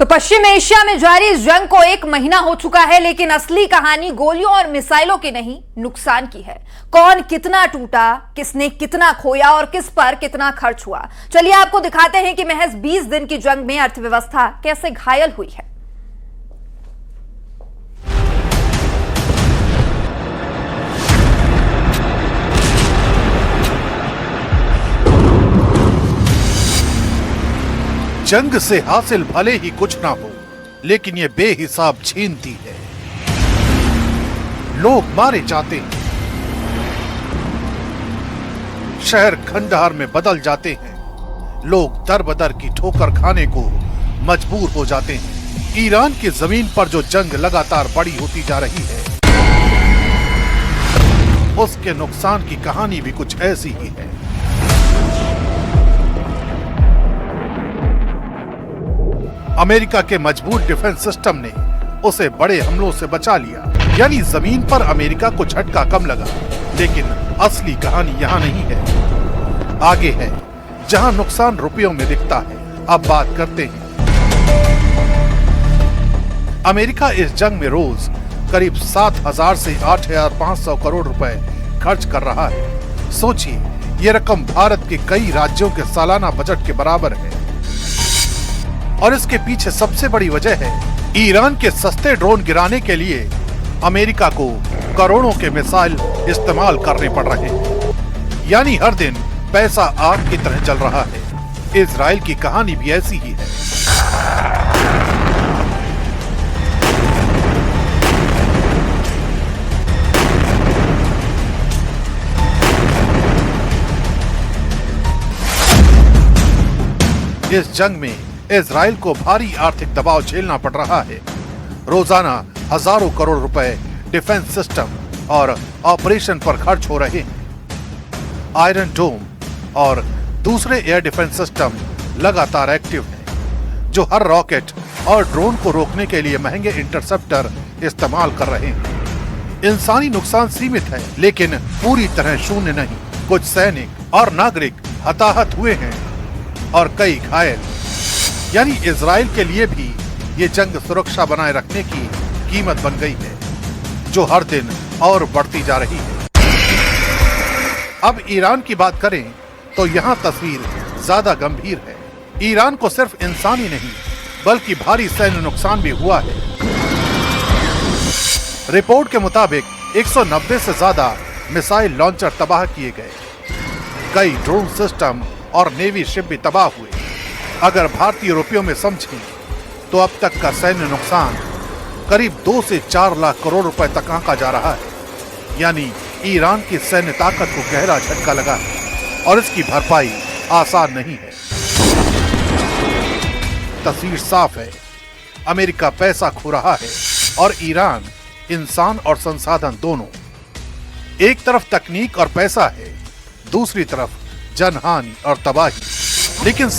तो पश्चिम एशिया में जारी इस जंग को 1 महीना हो चुका है, लेकिन असली कहानी गोलियों और मिसाइलों की नहीं, नुकसान की है। कौन कितना टूटा, किसने कितना खोया और किस पर कितना खर्च हुआ, चलिए आपको दिखाते हैं कि महज 20 दिन की जंग में अर्थव्यवस्था कैसे घायल हुई है। जंग से हासिल भले ही कुछ ना हो, लेकिन ये बेहिसाब छीनती है। लोग मारे जाते हैं, शहर खंडहर में बदल जाते हैं, लोग दर बदर की ठोकर खाने को मजबूर हो जाते हैं। ईरान की जमीन पर जो जंग लगातार बड़ी होती जा रही है, उसके नुकसान की कहानी भी कुछ ऐसी ही है। अमेरिका के मजबूत डिफेंस सिस्टम ने उसे बड़े हमलों से बचा लिया, यानी जमीन पर अमेरिका को झटका कम लगा। लेकिन असली कहानी यहाँ नहीं है, आगे है, जहाँ नुकसान रुपयों में दिखता है। अब बात करते हैं। अमेरिका इस जंग में रोज करीब 7,000 से 8,500 करोड़ रुपए खर्च कर रहा है। सोचिए, ये रकम भारत के कई राज्यों के सालाना बजट के बराबर है। और इसके पीछे सबसे बड़ी वजह है, ईरान के सस्ते ड्रोन गिराने के लिए अमेरिका को करोड़ों के मिसाइल इस्तेमाल करने पड़ रहे हैं। यानी हर दिन पैसा आग की तरह जल रहा है। इजराइल की कहानी भी ऐसी ही है। इस जंग में इजराइल को भारी आर्थिक दबाव झेलना पड़ रहा है। रोजाना हजारों करोड़ रुपए डिफेंस सिस्टम और ऑपरेशन पर खर्च हो रहे हैं। आयरन डोम और दूसरे एयर डिफेंस सिस्टम लगातार एक्टिव हैं, जो हर रॉकेट और ड्रोन को रोकने के लिए महंगे इंटरसेप्टर इस्तेमाल कर रहे हैं। इंसानी नुकसान सीमित है, लेकिन पूरी तरह शून्य नहीं। कुछ सैनिक और नागरिक हताहत हुए हैं और कई घायल। यानी इजराइल के लिए भी ये जंग सुरक्षा बनाए रखने की कीमत बन गई है, जो हर दिन और बढ़ती जा रही है। अब ईरान की बात करें तो यहाँ तस्वीर ज्यादा गंभीर है। ईरान को सिर्फ इंसानी नहीं, बल्कि भारी सैन्य नुकसान भी हुआ है। रिपोर्ट के मुताबिक 190 से ज्यादा मिसाइल लॉन्चर तबाह किए गए, कई ड्रोन सिस्टम और नेवी शिप भी तबाह हुए। अगर भारतीय रुपयों में समझें तो अब तक का सैन्य नुकसान करीब 2 से 4 लाख करोड़ रुपए तक आंका जा रहा है। यानी ईरान की सैन्य ताकत को गहरा झटका लगा है और इसकी भरपाई आसान नहीं है। तस्वीर साफ है, अमेरिका पैसा खो रहा है और ईरान इंसान और संसाधन दोनों। एक तरफ तकनीक और पैसा है, दूसरी तरफ जनहानि और तबाही। लेकिन